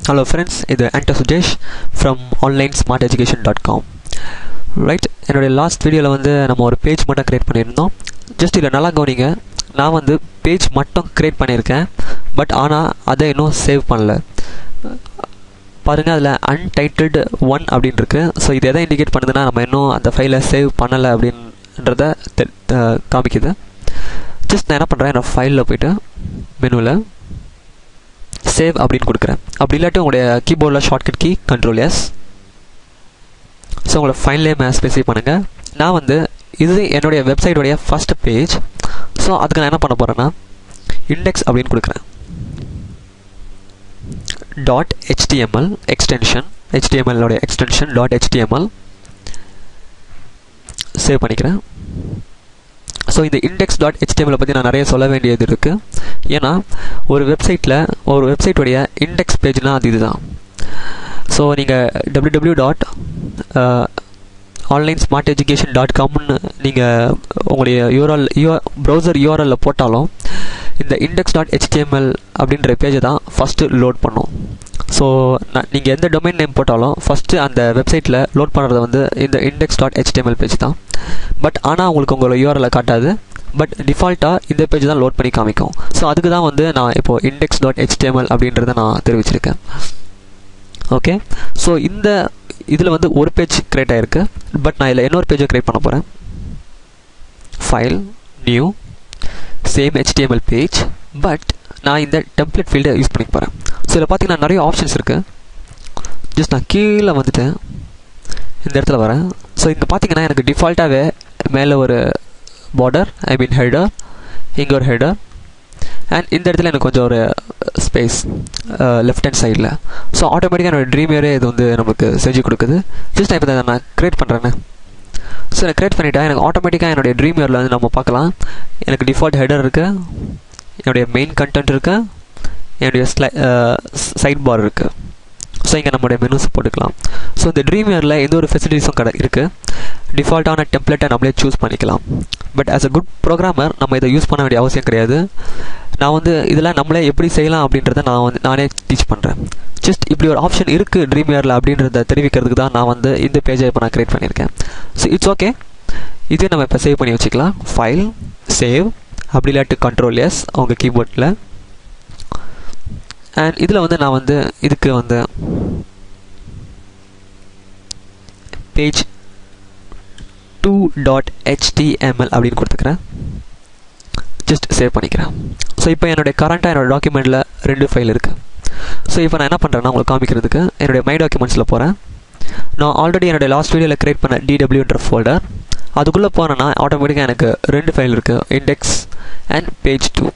Hello friends, இது Anta Sujesh from onlinesmarteducation.com. Right, என்னுடைய last வீடியோவில் வந்து நம்ம ஒரு பேஜ் மட்டும் க்ரியேட் பண்ணியிருந்தோம். ஜஸ்ட் இதில் நல்லா கவனிங்க, நான் வந்து பேஜ் மட்டும் க்ரியேட் பண்ணியிருக்கேன். பட் ஆனால் அதை இன்னும் சேவ் பண்ணல. பாருங்கள், அதில் அன்டைட்டில்டு 1 அப்படின்னு இருக்குது. ஸோ இது எதை இண்டிகேட் பண்ணுதுன்னா நம்ம இன்னும் அந்த ஃபைலை சேவ் பண்ணலை அப்படின்றத காமிக்குது. ஜஸ்ட் நான் என்ன பண்ணுறேன், என்னோடய ஃபைலில் போய்ட்டு மெனுவில் சேவ் அப்படின்னு கொடுக்குறேன். அப்படி இல்லாட்டி உங்களுடைய கீபோர்டில் ஷார்ட்கட் கீ Ctrl+S. ஸோ உங்களோட ஃபைல் நேம் ஸ்பெசிஃபை பண்ணுங்கள். நான் வந்து இது என்னுடைய வெப்சைட்டோடைய ஃபஸ்ட் பேஜ். ஸோ அதுக்கு நான் என்ன பண்ண போகிறேன்னா இண்டெக்ஸ் அப்படின்னு கொடுக்குறேன். .html extension, HTML extension .html save பண்ணிக்கிறேன். ஸோ இந்த index.html பற்றி நான் நிறைய சொல்ல வேண்டியது இருக்குது. ஏன்னா ஒரு வெப்சைட்டுடைய இண்டெக்ஸ் பேஜ்னால் அது இதுதான். ஸோ நீங்கள் www.onlinesmarteducation.comனு நீங்கள் உங்களுடைய ப்ரௌசர் யூஆர்எல்லில் போட்டாலும் இந்த index.html அப்படின்ற பேஜை தான் ஃபஸ்ட்டு லோட் பண்ணும். ஸோ நீங்கள் எந்த டொமைன் நேம் போட்டாலும் ஃபஸ்ட்டு அந்த வெப்சைட்டில் லோட் பண்ணுறது வந்து இந்த index.html பேஜ் தான். பட் ஆனால் உங்களுக்கு உங்களோட யூஆர்எல்லை காட்டாது. பட் டிஃபால்ட்டாக இந்த பேஜ் தான் லோட் பண்ணி காமிக்கும். ஸோ அதுக்கு தான் வந்து நான் இப்போது index.html அப்படின்றத நான் தெரிவிச்சிருக்கேன். ஓகே, ஸோ இந்த இதில் வந்து ஒரு பேஜ் க்ரியேட் ஆகிருக்கு. பட் நான் இதில் இன்னொரு பேஜை க்ரியேட் பண்ண போகிறேன். File, new, same HTML page. But நான் இந்த டெம்ப்ளேட் ஃபீல்டை யூஸ் பண்ணிக்க போகிறேன். ஸோ இதில் பார்த்தீங்கன்னா நிறைய ஆப்ஷன்ஸ் இருக்குது. ஜஸ்ட் நான் கீழே வந்துட்டு இந்த இடத்துல வரேன். ஸோ இங்கே பார்த்தீங்கன்னா எனக்கு டிஃபால்ட்டாகவே மேலே ஒரு பார்டர், ஹெடர், இங்கே ஒரு ஹெடர், அண்ட் இந்த இடத்துல எனக்கு கொஞ்சம் ஒரு ஸ்பேஸ் லெஃப்ட் ஹேண்ட் சைடில். ஸோ ஆட்டோமேட்டிக்காக என்னோடய ட்ரீமியரே இது வந்து நமக்கு செஞ்சு கொடுக்குது. ஜஸ்ட் நான் இப்போ நான் க்ரியேட் பண்ணுறேன்னே. ஸோ நான் க்ரியேட் பண்ணிவிட்டேன். எனக்கு ஆட்டோமேட்டிக்காக என்னுடைய ட்ரீமியரில் வந்து நம்ம பார்க்கலாம். எனக்கு டிஃபால்ட் ஹெடர் இருக்குது, என்னுடைய மெயின் கண்டென்ட் இருக்குது, என்னுடைய சைட் பார் இருக்குது. ஸோ இங்கே நம்மளுடைய மெனுஸ் போட்டுக்கலாம். ஸோ இந்த ட்ரீமியரில் எந்த ஒரு ஃபெசிலிட்டிஸும் இருக்குது. டிஃபால்ட்டான டெம்ப்ளேட்டை நம்மளே சூஸ் பண்ணிக்கலாம். But as a good programmer நம்ம இதை யூஸ் பண்ண வேண்டிய அவசியம் கிடையாது. நான் வந்து இதெல்லாம் நம்மளே எப்படி செய்யலாம் அப்படின்றத நானே டீச் பண்ணுறேன். ஜஸ்ட் இப்படி ஒரு ஆப்ஷன் இருக்குது ட்ரீமியரில் அப்படின்றத தெரிவிக்கிறதுக்கு தான் நான் வந்து இந்த பேஜை இப்போ நான் க்ரியேட் பண்ணியிருக்கேன். ஸோ இட்ஸ் ஓகே, இதே நம்ம இப்போ சேவ் பண்ணி வச்சுக்கலாம். ஃபைல், சேவ், அப்படி இல்லாட்டி Ctrl+S அவங்க கீபோர்டில். அண்ட் இதில் வந்து நான் வந்து இதுக்கு வந்து பேஜ் 2.html அப்படின்னு கொடுத்துக்கிறேன். ஜஸ்ட் சேவ் பண்ணிக்கிறேன். ஸோ இப்போ என்னுடைய என்னோடய டாக்குமெண்ட்டில் 2 ஃபைல் இருக்குது. ஸோ இப்போ நான் என்ன பண்ணுறேன்னா உங்களுக்கு காமிக்கிறதுக்கு என்னுடைய மை டாக்குமெண்ட்ஸில் போகிறேன். நான் ஆல்ரெடி என்னுடைய லாஸ்ட் வீடியோவில் க்ரியேட் பண்ண DWன்ற ஃபோல்டர், அதுக்குள்ளே போனேன்னா ஆட்டோமேட்டிக்காக எனக்கு 2 ஃபைல் இருக்குது, இண்டெக்ஸ் அண்ட் பேஜ் 2.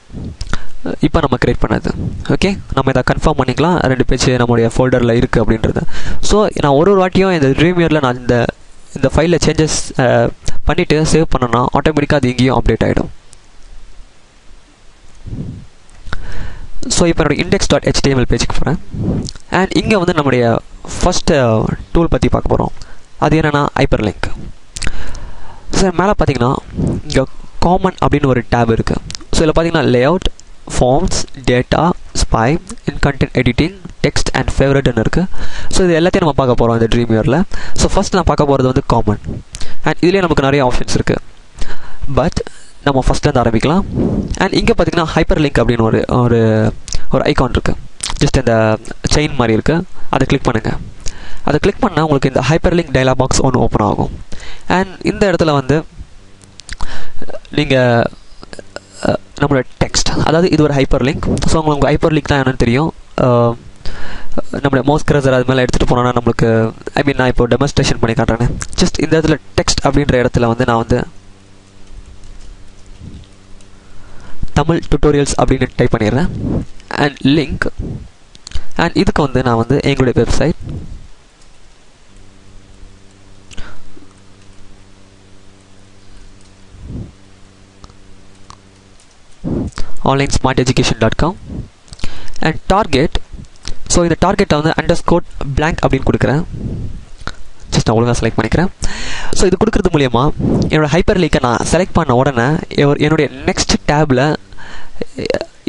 இப்போ நம்ம க்ரியேட் பண்ணது. ஓகே, நம்ம இதை கன்ஃபார்ம் பண்ணிக்கலாம் 2 பேஜ் நம்மளுடைய ஃபோல்டரில் இருக்குது அப்படின்றது. ஸோ நான் ஒரு வாட்டியும் இந்த ட்ரீமியரில் நான் இந்த ஃபைலில் சேஞ்சஸ் பண்ணிவிட்டு சேவ் பண்ணோன்னா ஆட்டோமேட்டிக்காக அது இங்கேயும் அப்டேட் ஆகிடும். ஸோ இப்போ என்னோடய index.html பேஜுக்கு போகிறேன். அண்ட் இங்கே வந்து நம்முடைய ஃபஸ்ட்டு டூல் பற்றி பார்க்க போகிறோம். அது என்னென்னா ஹைப்பர்லிங்க். சார் மேலே பார்த்தீங்கன்னா இங்கே காமன் அப்படின்னு ஒரு டேப் இருக்குது. ஸோ இதில் பார்த்தீங்கன்னா layout, forms, data, spy, content editing, text and ஃபேவரட்னு இருக்குது. ஸோ இது எல்லாத்தையும் நம்ம பார்க்க போகிறோம் இந்த ட்ரீமியரில். ஸோ ஃபஸ்ட் நான் பார்க்க போகிறது வந்து காமன். அண்ட் இதுலேயே நமக்கு நிறைய ஆப்ஷன்ஸ் இருக்குது. பட் நம்ம ஃபஸ்ட்லேருந்து ஆரம்பிக்கலாம். அண்ட் இங்கே பார்த்தீங்கன்னா ஹைப்பர் லிங்க் அப்படின்னு ஒரு ஐகான் இருக்குது. ஜஸ்ட் இந்த செயின் மாதிரி இருக்குது. அதை கிளிக் பண்ணுங்கள். அதை கிளிக் பண்ணால் உங்களுக்கு இந்த ஹைப்பர் லிங்க் டயலாக் பாக்ஸ் ஒன்று ஓப்பன் ஆகும். அண்ட் இந்த இடத்துல வந்து நீங்கள் நம்மளோட டெக்ஸ்ட், அதாவது இது ஒரு ஹைப்பர் லிங்க். ஸோ உங்களுக்கு ஹைப்பர் லிங்க் தான் என்னென்னு தெரியும். நம்மளுடைய மவுஸ் கர்சர் அது மேலே எடுத்துகிட்டு போனோன்னா நம்மளுக்கு நான் இப்போ டெமான்ஸ்ட்ரேஷன் பண்ணி காட்டுறேன். ஜஸ்ட் இந்த இடத்துல டெக்ஸ்ட் அப்படின்ற இடத்துல வந்து நான் வந்து தமிழ் டியூட்டோரியல்ஸ் அப்படின்னு டைப் பண்ணிடுறேன். அண்ட் லிங்க், அண்ட் இதுக்கு வந்து நான் வந்து எங்களுடைய website, onlinesmarteducation.com, and target. So இந்த டார்கெட்டை வந்து _blank அப்படின்னு கொடுக்குறேன். ஜஸ்ட் நான் ஒழுங்காக செலக்ட் பண்ணிக்கிறேன். ஸோ இது கொடுக்குறது மூலயமா என்னோடய ஹைப்பர் லிங்கை நான் செலக்ட் பண்ண உடனே என்னுடைய நெக்ஸ்ட் டேபில்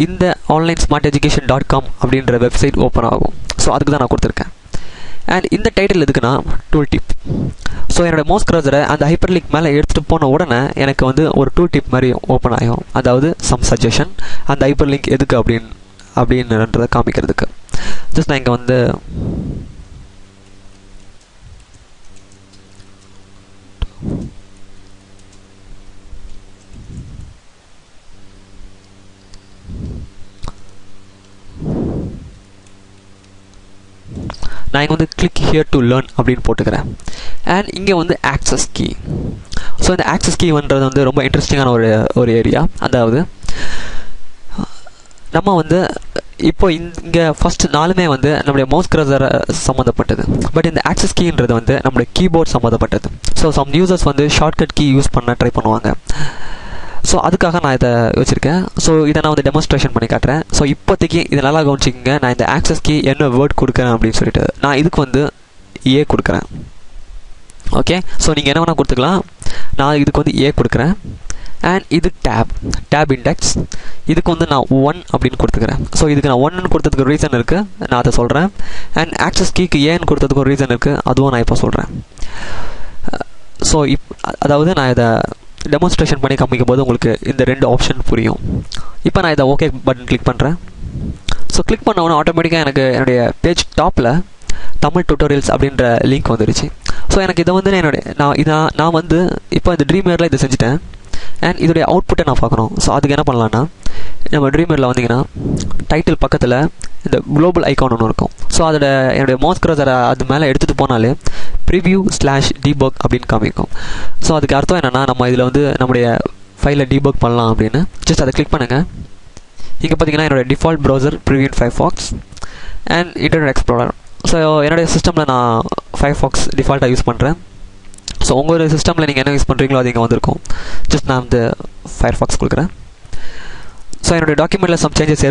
இந்த onlinesmarteducation.com அப்படின்ற வெப்சைட் ஓப்பன் ஆகும். ஸோ அதுக்கு தான் நான் கொடுத்துருக்கேன். அண்ட் இந்த டைட்டில் எதுக்குன்னா டூல் டிப். ஸோ என்னோடய மவுஸ் கர்சரை அந்த ஹைப்பர் லிங்க் மேலே எடுத்துகிட்டு போன உடனே எனக்கு வந்து ஒரு டூல் டிப் மாதிரி ஓப்பன் ஆகும். அதாவது சம் சஜஷன், அந்த ஹைப்பர் லிங்க் எதுக்கு அப்படின்றத காமிக்கிறதுக்கு. ஜஸ்ட் நான் இங்கே வந்து நான் இங்கே வந்து கிளிக் ஹியர் டு லேர்ன் அப்படின்னு போட்டுக்கிறேன். அண்ட் இங்கே வந்து ஆக்சஸ் கீ. ஸோ இந்த ஆக்சஸ் கீன்றது வந்து ரொம்ப இன்ட்ரெஸ்டிங்கான ஒரு ஏரியா. அதாவது நம்ம வந்து இப்போ இங்கே ஃபஸ்ட்டு 4மே வந்து நம்மளுடைய மவுஸ் கர்சரை சம்மந்தப்பட்டது. பட் இந்த ஆக்சஸ் கீன்றது வந்து நம்மளுடைய கீபோர்ட் சம்மந்தப்பட்டது. ஸோ சம் யூசர்ஸ் வந்து ஷார்ட்கட் கீ யூஸ் பண்ண ட்ரை பண்ணுவாங்க. ஸோ அதுக்காக நான் இதை வச்சுருக்கேன். ஸோ இதை நான் வந்து டெமான்ஸ்ட்ரேஷன் பண்ணி காட்டுறேன். ஸோ இப்போதைக்கு இதை நல்லா கவனிச்சிக்கங்க. நான் இந்த ஆக்சஸ் கீ என்ன வேர்ட் கொடுக்குறேன் அப்படின்னு சொல்லிட்டு நான் இதுக்கு வந்து ஏ கொடுக்குறேன். ஓகே, ஸோ நீங்கள் என்ன வேணால் கொடுத்துக்கலாம். நான் இதுக்கு வந்து ஏ கொடுக்குறேன். அண்ட் இது டேப் இண்டெக்ஸ். இதுக்கு வந்து நான் 1 அப்படின்னு கொடுத்துக்கிறேன். ஸோ இதுக்கு நான் 1ன்னு கொடுத்ததுக்கு ஒரு ரீசன் இருக்குது, நான் அதை சொல்கிறேன். அண்ட் ஆக்சஸ் கீக்கு ஏன்னு கொடுத்ததுக்கு ஒரு ரீசன் இருக்குது, அதுவும் நான் இப்போ சொல்கிறேன். ஸோ அதாவது நான் இதை டெமான்ஸ்ட்ரேஷன் பண்ணி காமிக்கும் போது உங்களுக்கு இந்த 2 ஆப்ஷன் புரியும். இப்போ நான் இதை ஓகே பட்டன் கிளிக் பண்ணுறேன். ஸோ கிளிக் பண்ண உடனே ஆட்டோமேட்டிக்காக எனக்கு என்னுடைய பேஜ் டாப்பில் தமிழ் டியூட்டோரியல்ஸ் அப்படின்ற லிங்க் வந்துடுச்சு. ஸோ எனக்கு இதை வந்து நான் வந்து இப்போ இந்த ட்ரீமியரில் இதை செஞ்சுட்டேன். அண்ட் இதோடைய அவுட்புட்டை நான் பார்க்கணும். ஸோ அதுக்கு என்ன பண்ணலான்னா, நம்ம ட்ரீமியரில் வந்தீங்கன்னா டைட்டில் பக்கத்தில் இந்த குளோபல் ஐக்கான் ஒன்று இருக்கும். ஸோ என்னுடைய மவுஸ் கர்சரை அது மேலே எடுத்துகிட்டு போனாலே preview/debug அப்படின்னு காமிக்கும். ஸோ அதுக்கு அர்த்தம் என்னென்னா, நம்ம இதில் வந்து நம்முடைய ஃபைலை டீபக் பண்ணலாம் அப்படின்னு. ஜஸ்ட் அதை கிளிக் பண்ணுங்கள். இங்கே பார்த்தீங்கன்னா என்னோடய default browser Preview Firefox and internet explorer. So என்னுடைய சிஸ்டமில் நான் Firefox டிஃபால்ட்டாக யூஸ் பண்ணுறேன். ஸோ உங்களோட சிஸ்டமில் நீங்கள் என்ன யூஸ் பண்ணுறீங்களோ அது இங்கே வந்திருக்கும். ஜஸ்ட் நான் வந்து Firefox கொடுக்குறேன். ஸோ என்னுடைய டாக்குமெண்ட்டில் சம் சேஞ்சஸ்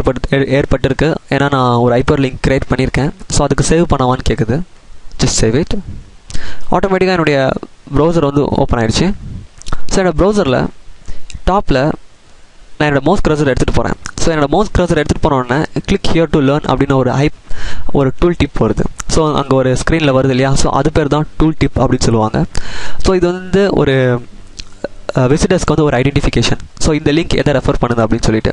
ஏற்பட்டிருக்கு. ஏன்னா நான் ஒரு ஹைப்பர் லிங்க் க்ரியேட் பண்ணியிருக்கேன். ஸோ அதுக்கு சேவ் பண்ணவான்னு கேட்குது. Just save it. ஆட்டோமேட்டிக்காக என்னுடைய ப்ரௌசர் வந்து ஓப்பன் ஆகிடுச்சு. ஸோ என்னோடய ப்ரௌசரில் டாப்பில் நான் என்னோடய மவுஸ் கர்சர் எடுத்துகிட்டு போகிறேன். ஸோ என்னோடய மவுஸ் கர்சர் எடுத்துகிட்டு போனோடனே கிளிக் ஹியர் டு லேர்ன் அப்படின்னு ஒரு டூல் டிப் வருது. ஸோ அங்கே ஒரு ஸ்க்ரீனில் வருது இல்லையா? ஸோ அது பேர் தான் டூல் டிப் அப்படின்னு சொல்லுவாங்க. ஸோ இது வந்து ஒரு விசிட்டர்ஸ்க்கு வந்து ஒரு ஐடென்டிஃபிகேஷன். ஸோ இந்த லிங்க் எதை ரெஃபர் பண்ணுது அப்படின்னு சொல்லிட்டு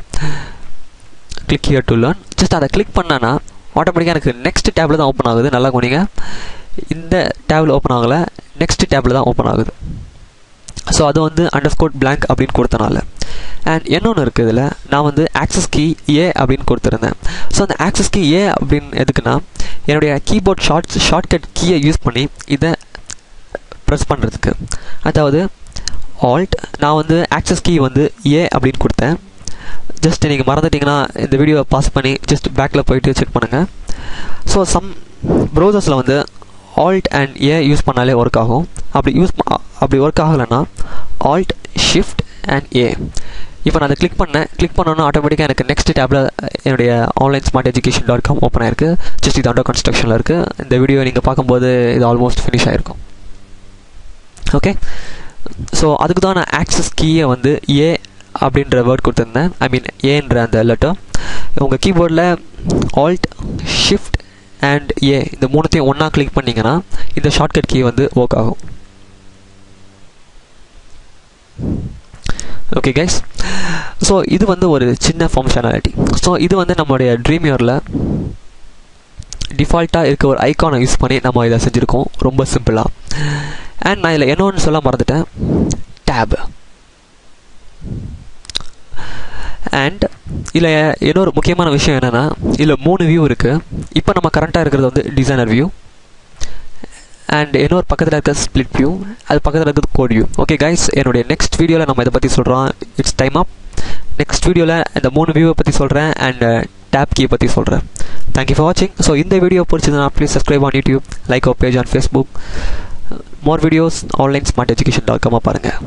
click here to learn. Just அதை கிளிக் பண்ணேன்னா ஆட்டோமேட்டிக்காக எனக்கு நெக்ஸ்ட் டேபில் தான் ஓப்பன் ஆகுது. நல்லா கவனிங்க, இந்த டேபில் ஓப்பன் ஆகலை, நெக்ஸ்ட் டேபில் தான் ஓப்பன் ஆகுது. ஸோ அது வந்து _blank அப்படின்னு கொடுத்தனால. அண்ட் இன்னொன்று இருக்குது, இதில் நான் வந்து ஆக்சஸ் கீ ஏ அப்படின்னு கொடுத்துருந்தேன். ஸோ அந்த ஆக்சஸ் கீ ஏ அப்படின்னு எதுக்குன்னா, என்னுடைய கீபோர்ட் ஷார்ட்கட் கீயை யூஸ் பண்ணி இதை ப்ரெஸ் பண்ணுறதுக்கு. அதாவது ஆல்ட், நான் வந்து ஆக்சஸ் கீ வந்து ஏ அப்படின்னு கொடுத்தேன். ஜஸ்ட் நீங்கள் மறந்துட்டிங்கன்னா இந்த வீடியோவை பாஸ் பண்ணி ஜஸ்ட் பேக்கில் போயிட்டு செக் பண்ணுங்கள். ஸோ சம் ப்ரௌசர்ஸில் வந்து ஆல்ட் அண்ட் ஏ யூஸ் பண்ணாலே ஒர்க் ஆகும். அப்படி ஒர்க் ஆகலைன்னா ஆல்ட் ஷிஃப்ட் அண்ட் ஏ. இப்போ நான் அதை கிளிக் பண்ணோன்னா ஆட்டோமேட்டிக்காக எனக்கு நெக்ஸ்ட் டேப்பில் என்னுடைய onlinesmarteducation.com ஓப்பன் ஆயிருக்கு. ஜஸ்ட் இது அண்டர் கன்ஸ்ட்ரக்ஷனில் இருக்குது. இந்த வீடியோ நீங்கள் பார்க்கும்போது இது ஆல்மோஸ்ட் ஃபினிஷ் ஆகிருக்கும். ஓகே, ஸோ அதுக்கு தான் நான் ஆக்சஸ் கீயை வந்து ஏ அப்படின்ற வேர்ட் கொடுத்துருந்தேன். ஐ மீன் ஏன்ற அந்த லெட்டர். உங்கள் கீபோர்டில் ஆல்ட் ஷிஃப்ட் அண்ட் ஏ இந்த மூணுத்தையும் ஒன்றா கிளிக் பண்ணிங்கன்னா இந்த ஷார்ட்கட் கீ வந்து ஒர்க் ஆகும். ஓகே கைஸ், ஸோ இது வந்து ஒரு சின்ன ஃபங்க்ஷனாலிட்டி. ஸோ இது வந்து நம்மளுடைய ட்ரீமியரில் டிஃபால்ட்டாக இருக்க ஒரு ஐக்கானை யூஸ் பண்ணி நம்ம இதை செஞ்சுருக்கோம், ரொம்ப சிம்பிளாக. அண்ட் நான் இதில் என்னொன்று சொல்ல மறந்துட்டேன், டேப். அண்ட் இதில் இன்னொரு முக்கியமான விஷயம் என்னென்னா, இதில் 3 வியூ இருக்குது. இப்போ நம்ம கரண்ட்டாக இருக்கிறது வந்து டிசைனர் வியூ. அண்ட் இன்னொரு பக்கத்தில் இருக்க ஸ்பிளிட் வியூ, அது பக்கத்தில் இருக்கிறது கோட் வியூ. ஓகே கைஸ், என்னுடைய நெக்ஸ்ட் வீடியோவில் நம்ம இதை பற்றி சொல்கிறோம். It's time up. நெக்ஸ்ட் வீடியோவில் இந்த 3 வியூவை பற்றி சொல்கிறேன் அண்ட் டேப் கீயை பற்றி சொல்கிறேன். தேங்க்யூ ஃபார் வாட்சிங். ஸோ இந்த வீடியோ பிடிச்சதுன்னா please subscribe on YouTube, like our page on Facebook. More videos onlinesmarteducation.com பாருங்கள்.